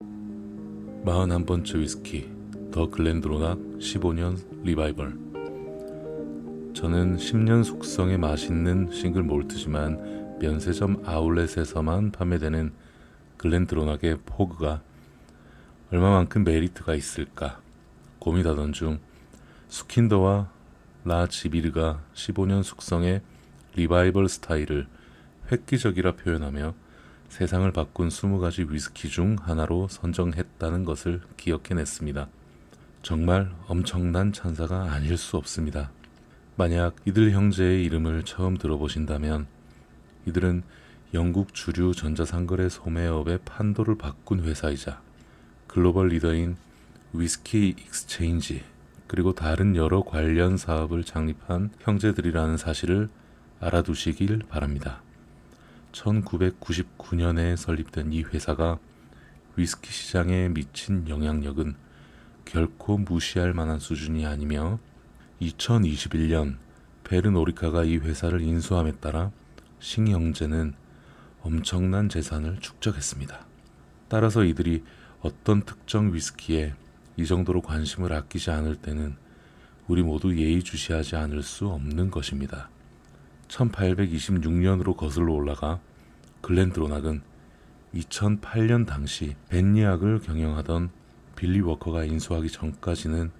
41번째 위스키 더 글렌드로낙 15년 리바이벌. 저는 10년 숙성의 맛있는 싱글 몰트지만 면세점 아울렛에서만 판매되는 글렌드로낙의 포그가 얼마만큼 메리트가 있을까 고민하던 중 스킨더와 라 지비르가 15년 숙성의 리바이벌 스타일을 획기적이라 표현하며 세상을 바꾼 20가지 위스키 중 하나로 선정했다는 것을 기억해냈습니다. 정말 엄청난 찬사가 아닐 수 없습니다. 만약 이들 형제의 이름을 처음 들어보신다면 이들은 영국 주류 전자상거래 소매업의 판도를 바꾼 회사이자 글로벌 리더인 위스키 익스체인지 그리고 다른 여러 관련 사업을 창립한 형제들이라는 사실을 알아두시길 바랍니다. 1999년에 설립된 이 회사가 위스키 시장에 미친 영향력은 결코 무시할 만한 수준이 아니며 2021년 페르노리카가 이 회사를 인수함에 따라 싱 형제는 엄청난 재산을 축적했습니다. 따라서 이들이 어떤 특정 위스키에 이 정도로 관심을 아끼지 않을 때는 우리 모두 예의주시하지 않을 수 없는 것입니다. 1826년으로 거슬러 올라가 글렌드로낙은 2008년 당시 벤리악을 경영하던 빌리 워커가 인수하기 전까지는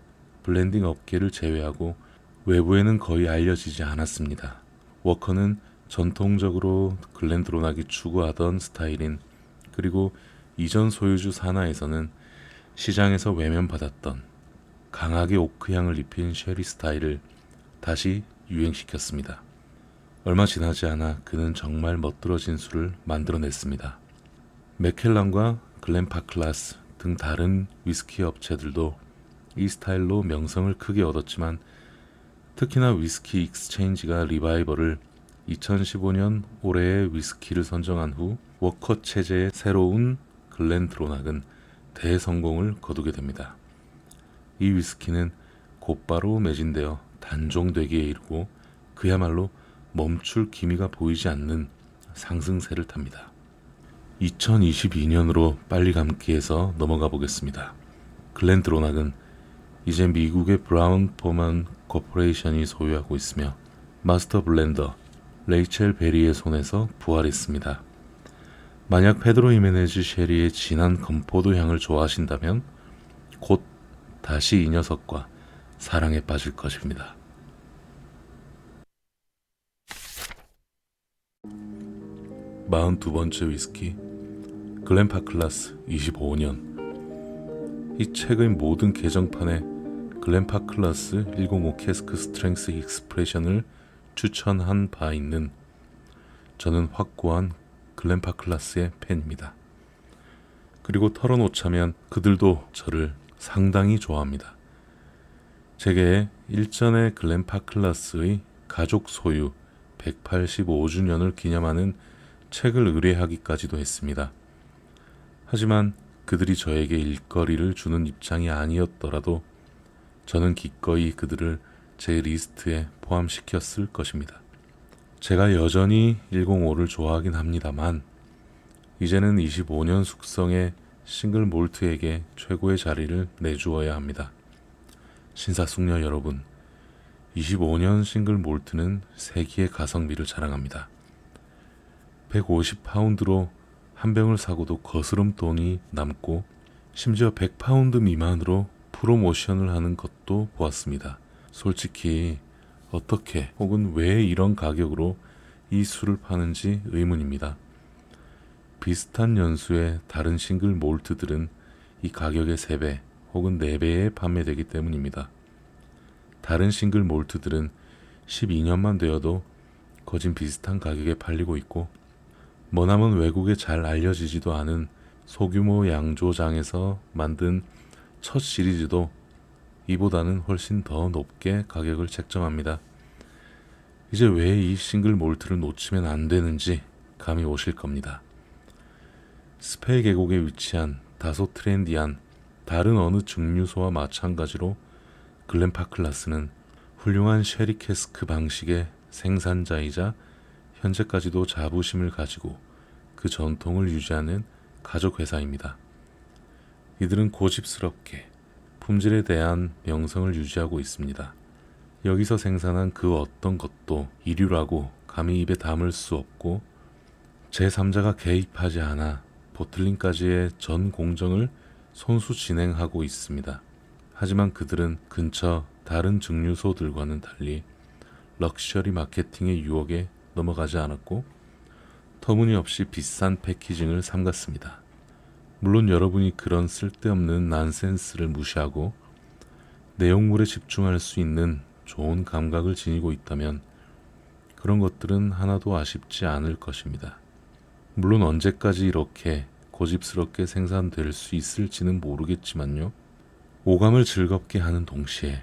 블렌딩 업계를 제외하고 외부에는 거의 알려지지 않았습니다. 워커는 전통적으로 글렌드로낙이 추구하던 스타일인 그리고 이전 소유주 산하에서는 시장에서 외면받았던 강하게 오크향을 입힌 쉐리 스타일을 다시 유행시켰습니다. 얼마 지나지 않아 그는 정말 멋들어진 술을 만들어냈습니다. 맥켈란과 글렌파클라스 등 다른 위스키 업체들도 이 스타일로 명성을 크게 얻었지만 특히나 위스키 익스체인지가 리바이벌을 2015년 올해의 위스키를 선정한 후 워커 체제의 새로운 글렌드로낙은 대성공을 거두게 됩니다. 이 위스키는 곧바로 매진되어 단종되기에 이르고 그야말로 멈출 기미가 보이지 않는 상승세를 탑니다. 2022년으로 빨리 감기해서 넘어가 보겠습니다. 글렌드로낙은 이제 미국의 브라운 포먼 코퍼레이션이 소유하고 있으며 마스터 블렌더 레이첼 베리의 손에서 부활했습니다. 만약 페드로 히메네즈 쉐리의 진한 건포도 향을 좋아하신다면 곧 다시 이 녀석과 사랑에 빠질 것입니다. 42번째 위스키 글렌파클라스 25년. 이 책의 모든 개정판에 글렌파클라스 105 캐스크 스트렝스 익스프레션을 추천한 바 있는 저는 확고한 글렌파클라스의 팬입니다. 그리고 털어놓자면 그들도 저를 상당히 좋아합니다. 제게 일전에 글렌파클라스의 가족 소유 185주년을 기념하는 책을 의뢰하기까지도 했습니다. 하지만 그들이 저에게 일거리를 주는 입장이 아니었더라도 저는 기꺼이 그들을 제 리스트에 포함시켰을 것입니다. 제가 여전히 105를 좋아하긴 합니다만 이제는 25년 숙성의 싱글 몰트에게 최고의 자리를 내주어야 합니다. 신사숙녀 여러분, 25년 싱글 몰트는 세기의 가성비를 자랑합니다. 150파운드로 한 병을 사고도 거스름 돈이 남고 심지어 100파운드 미만으로 프로모션을 하는 것도 보았습니다. 솔직히 어떻게 혹은 왜 이런 가격으로 이 술을 파는지 의문입니다. 비슷한 연수의 다른 싱글 몰트들은 이 가격의 3배 혹은 4배에 판매되기 때문입니다. 다른 싱글 몰트들은 12년만 되어도 거진 비슷한 가격에 팔리고 있고 머나먼 외국에 잘 알려지지도 않은 소규모 양조장에서 만든 첫 시리즈도 이보다는 훨씬 더 높게 가격을 책정합니다. 이제 왜 이 싱글 몰트를 놓치면 안 되는지 감이 오실 겁니다. 스페이 계곡에 위치한 다소 트렌디한 다른 어느 증류소와 마찬가지로 글렌파클라스는 훌륭한 쉐리 캐스크 방식의 생산자이자 현재까지도 자부심을 가지고 그 전통을 유지하는 가족 회사입니다. 이들은 고집스럽게 품질에 대한 명성을 유지하고 있습니다. 여기서 생산한 그 어떤 것도 이류라고 감히 입에 담을 수 없고 제3자가 개입하지 않아 보틀링까지의 전 공정을 손수 진행하고 있습니다. 하지만 그들은 근처 다른 증류소들과는 달리 럭셔리 마케팅의 유혹에 넘어가지 않았고 터무니없이 비싼 패키징을 삼갔습니다. 물론 여러분이 그런 쓸데없는 난센스를 무시하고 내용물에 집중할 수 있는 좋은 감각을 지니고 있다면 그런 것들은 하나도 아쉽지 않을 것입니다. 물론 언제까지 이렇게 고집스럽게 생산될 수 있을지는 모르겠지만요. 오감을 즐겁게 하는 동시에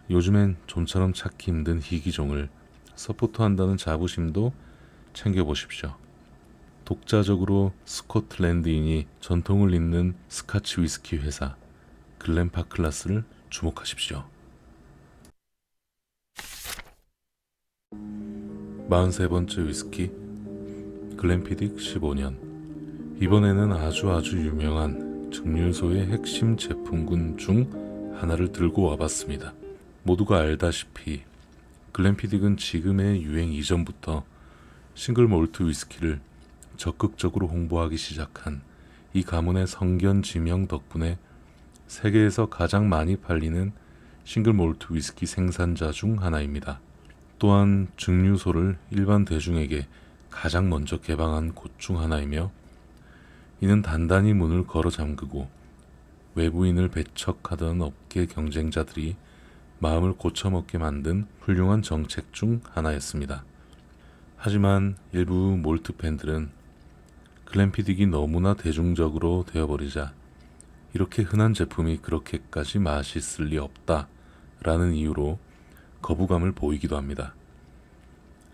요즘엔 좀처럼 찾기 힘든 희귀종을 서포트한다는 자부심도 챙겨보십시오. 독자적으로 스코틀랜드인이 전통을 잇는 스카치 위스키 회사 글렌파클라스를 주목하십시오. 43번째 위스키 글렌피딕 15년. 이번에는 아주 유명한 증류소의 핵심 제품군 중 하나를 들고 와봤습니다. 모두가 알다시피 글렌피딕은 지금의 유행 이전부터 싱글 몰트 위스키를 적극적으로 홍보하기 시작한 이 가문의 성견 지명 덕분에 세계에서 가장 많이 팔리는 싱글 몰트 위스키 생산자 중 하나입니다. 또한 증류소를 일반 대중에게 가장 먼저 개방한 곳 중 하나이며 이는 단단히 문을 걸어 잠그고 외부인을 배척하던 업계 경쟁자들이 마음을 고쳐먹게 만든 훌륭한 정책 중 하나였습니다. 하지만 일부 몰트 팬들은 글렌피딕이 너무나 대중적으로 되어버리자 이렇게 흔한 제품이 그렇게까지 맛있을 리 없다 라는 이유로 거부감을 보이기도 합니다.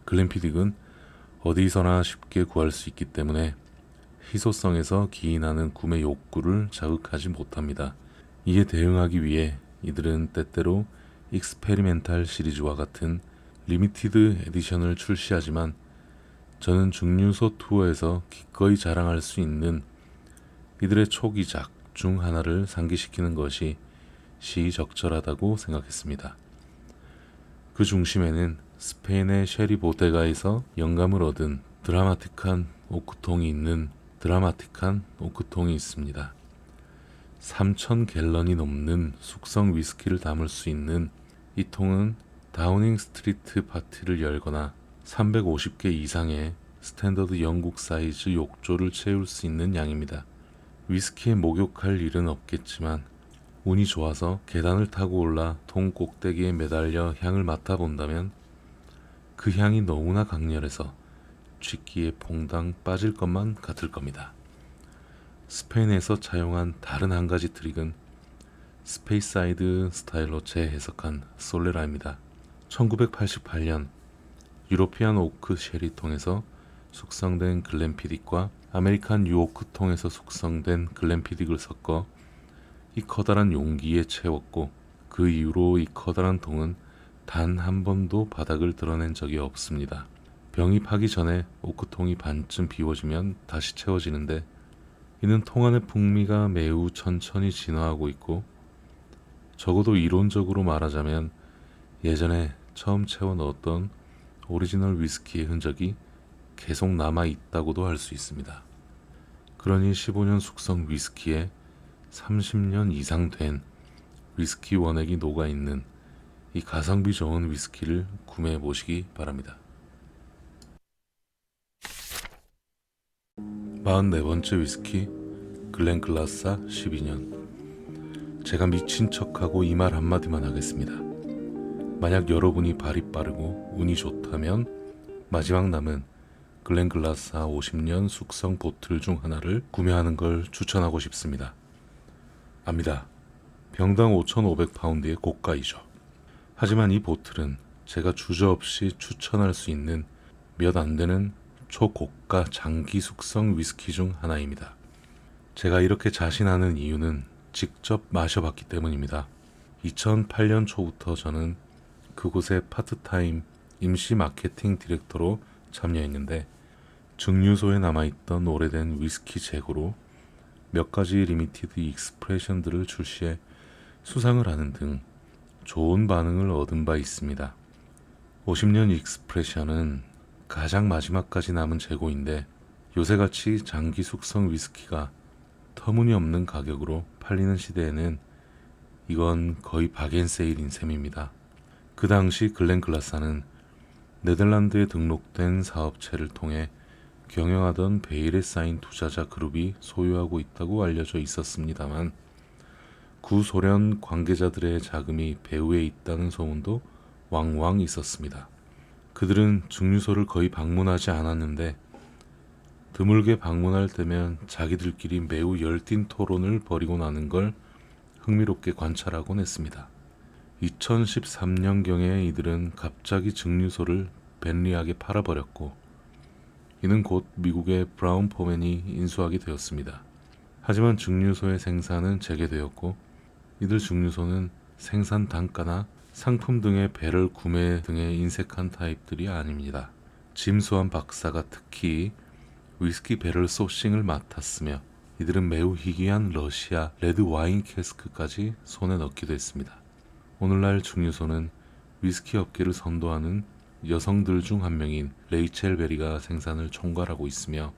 글렌피딕은 어디서나 쉽게 구할 수 있기 때문에 희소성에서 기인하는 구매 욕구를 자극하지 못합니다. 이에 대응하기 위해 이들은 때때로 익스페리멘탈 시리즈와 같은 리미티드 에디션을 출시하지만 저는 증류소 투어에서 기꺼이 자랑할 수 있는 이들의 초기작 중 하나를 상기시키는 것이 시의적절하다고 생각했습니다. 그 중심에는 스페인의 쉐리 보데가에서 영감을 얻은 드라마틱한 오크통이 있습니다. 3,000갤런이 넘는 숙성 위스키를 담을 수 있는 이 통은 다우닝 스트리트 파티를 열거나 350개 이상의 스탠더드 영국 사이즈 욕조를 채울 수 있는 양입니다. 위스키에 목욕할 일은 없겠지만 운이 좋아서 계단을 타고 올라 통 꼭대기에 매달려 향을 맡아본다면 그 향이 너무나 강렬해서 쥐기에 퐁당 빠질 것만 같을 겁니다. 스페인에서 차용한 다른 한 가지 트릭은 스페이사이드 스타일로 재해석한 솔레라입니다. 1988년 유로피안 오크 쉐리 통에서 숙성된 글렌피딕과 아메리칸 유오크 통에서 숙성된 글렌피딕을 섞어 이 커다란 용기에 채웠고 그 이후로 이 커다란 통은 단 한 번도 바닥을 드러낸 적이 없습니다. 병이 파기 전에 오크통이 반쯤 비워지면 다시 채워지는데 이는 통 안의 풍미가 매우 천천히 진화하고 있고 적어도 이론적으로 말하자면 예전에 처음 채워 넣었던 오리지널 위스키의 흔적이 계속 남아 있다고도 할 수 있습니다. 그러니 15년 숙성 위스키에 30년 이상 된 위스키 원액이 녹아있는 이 가성비 좋은 위스키를 구매해 보시기 바랍니다. 44번째 위스키 글렌글라사 12년. 제가 미친 척하고 이 말 한마디만 하겠습니다. 만약 여러분이 발이 빠르고 운이 좋다면 마지막 남은 글렌글라사 50년 숙성 보틀 중 하나를 구매하는 걸 추천하고 싶습니다. 압니다. 병당 5,500파운드의 고가이죠. 하지만 이 보틀은 제가 주저없이 추천할 수 있는 몇 안 되는 초고가 장기 숙성 위스키 중 하나입니다. 제가 이렇게 자신하는 이유는 직접 마셔봤기 때문입니다. 2008년 초부터 저는 그곳의 파트타임 임시 마케팅 디렉터로 참여했는데 증류소에 남아있던 오래된 위스키 재고로 몇 가지 리미티드 익스프레션들을 출시해 수상을 하는 등 좋은 반응을 얻은 바 있습니다. 50년 익스프레션은 가장 마지막까지 남은 재고인데 요새같이 장기 숙성 위스키가 터무니없는 가격으로 팔리는 시대에는 이건 거의 박앤세일인 셈입니다. 그 당시 글렌글라사는 네덜란드에 등록된 사업체를 통해 경영하던 베일에 쌓인 투자자 그룹이 소유하고 있다고 알려져 있었습니다만 구소련 관계자들의 자금이 배후에 있다는 소문도 왕왕 있었습니다. 그들은 증류소를 거의 방문하지 않았는데 드물게 방문할 때면 자기들끼리 매우 열띤 토론을 벌이고 나는 걸 흥미롭게 관찰하곤 했습니다. 2013년경에 이들은 갑자기 증류소를 벤리하게 팔아버렸고 이는 곧 미국의 브라운 포맨이 인수하게 되었습니다. 하지만 증류소의 생산은 재개되었고 이들 증류소는 생산 단가나 상품 등의 배럴 구매 등에 인색한 타입들이 아닙니다. 짐 스완 박사가 특히 위스키 배럴 소싱을 맡았으며 이들은 매우 희귀한 러시아 레드 와인 캐스크까지 손에 넣기도 했습니다. 오늘날 증류소는 위스키 업계를 선도하는 여성들 중 한 명인 레이첼 베리가 생산을 총괄하고 있으며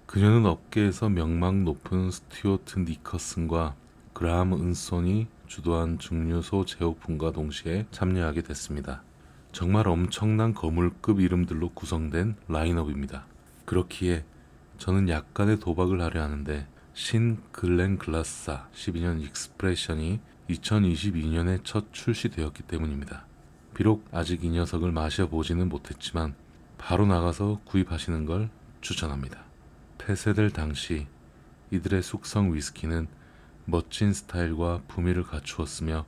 그녀는 업계에서 명망 높은 스튜어트 니커슨과 그라함 은손이 주도한 증류소 재오픈과 동시에 참여하게 됐습니다. 정말 엄청난 거물급 이름들로 구성된 라인업입니다. 그렇기에 저는 약간의 도박을 하려 하는데 신 글렌글라사 12년 익스프레션이 2022년에 첫 출시되었기 때문입니다. 비록 아직 이 녀석을 마셔보지는 못했지만 바로 나가서 구입하시는 걸 추천합니다. 폐쇄될 당시 이들의 숙성 위스키는 멋진 스타일과 품위를 갖추었으며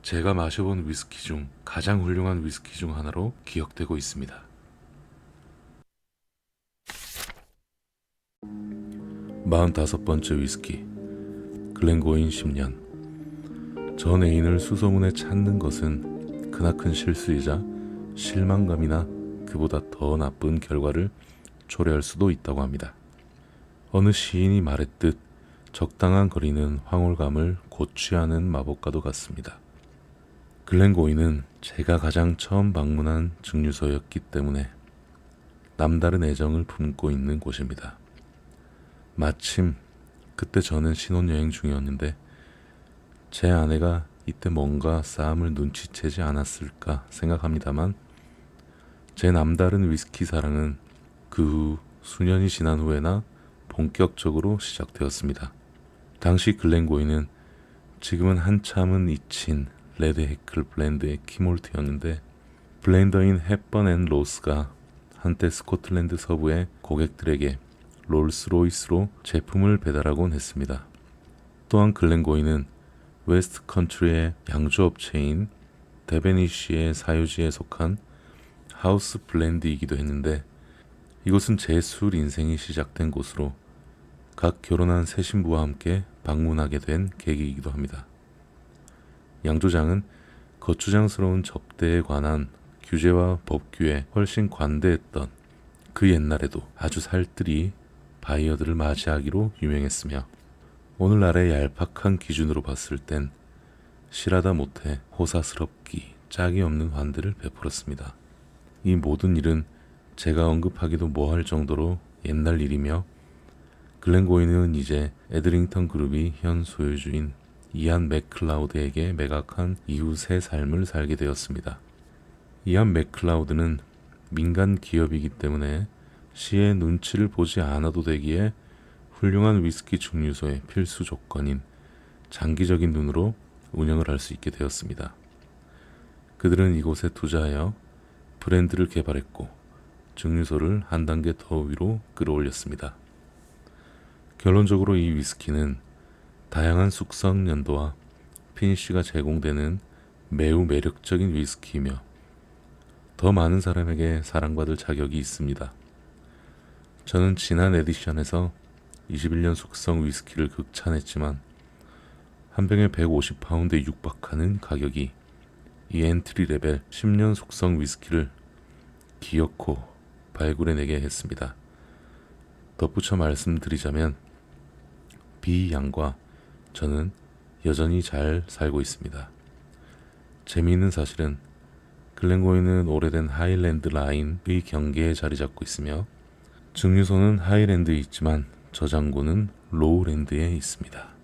제가 마셔본 위스키 중 가장 훌륭한 위스키 중 하나로 기억되고 있습니다. 45번째 위스키 글렌고인 10년. 전 애인을 수소문에 찾는 것은 크나큰 실수이자 실망감이나 그보다 더 나쁜 결과를 초래할 수도 있다고 합니다. 어느 시인이 말했듯 적당한 거리는 황홀감을 고취하는 마법과도 같습니다. 글렌고인은 제가 가장 처음 방문한 증류소였기 때문에 남다른 애정을 품고 있는 곳입니다. 마침 그때 저는 신혼여행 중이었는데 제 아내가 이때 뭔가 싸움을 눈치채지 않았을까 생각합니다만 제 남다른 위스키 사랑은 그 후 수년이 지난 후에나 본격적으로 시작되었습니다. 당시 글렌고인은 지금은 한참은 잊힌 레드 해클 블렌드의 키몰트였는데 블렌더인 헵번 앤 로스가 한때 스코틀랜드 서부의 고객들에게 롤스로이스로 제품을 배달하곤 했습니다. 또한 글렌고인은 웨스트 컨트리의 양주업체인 데베니쉬의 사유지에 속한 하우스 블렌드이기도 했는데 이곳은 제 술 인생이 시작된 곳으로 각 결혼한 새 신부와 함께 방문하게 된 계기이기도 합니다. 양조장은 거추장스러운 접대에 관한 규제와 법규에 훨씬 관대했던 그 옛날에도 아주 살뜰히 바이어들을 맞이하기로 유명했으며 오늘날의 얄팍한 기준으로 봤을 땐 실하다 못해 호사스럽기 짝이 없는 환대를 베풀었습니다. 이 모든 일은 제가 언급하기도 뭐할 정도로 옛날 일이며 글렌고인은 이제 에드링턴 그룹이 현 소유주인 이안 맥클라우드에게 매각한 이후 새 삶을 살게 되었습니다. 이안 맥클라우드는 민간 기업이기 때문에 시의 눈치를 보지 않아도 되기에 훌륭한 위스키 증류소의 필수 조건인 장기적인 눈으로 운영을 할 수 있게 되었습니다. 그들은 이곳에 투자하여 브랜드를 개발했고 증류소를 한 단계 더 위로 끌어올렸습니다. 결론적으로 이 위스키는 다양한 숙성 연도와 피니쉬가 제공되는 매우 매력적인 위스키이며 더 많은 사람에게 사랑받을 자격이 있습니다. 저는 지난 에디션에서 21년 숙성 위스키를 극찬했지만 한 병에 150파운드에 육박하는 가격이 이 엔트리 레벨 10년 숙성 위스키를 기어코 발굴해내게 했습니다. 덧붙여 말씀드리자면 B 양과 저는 여전히 잘 살고 있습니다. 재미있는 사실은 글렌고이는 오래된 하일랜드 라인의 경계에 자리 잡고 있으며 증류소는 하이랜드에 있지만 저장고는 로우랜드에 있습니다.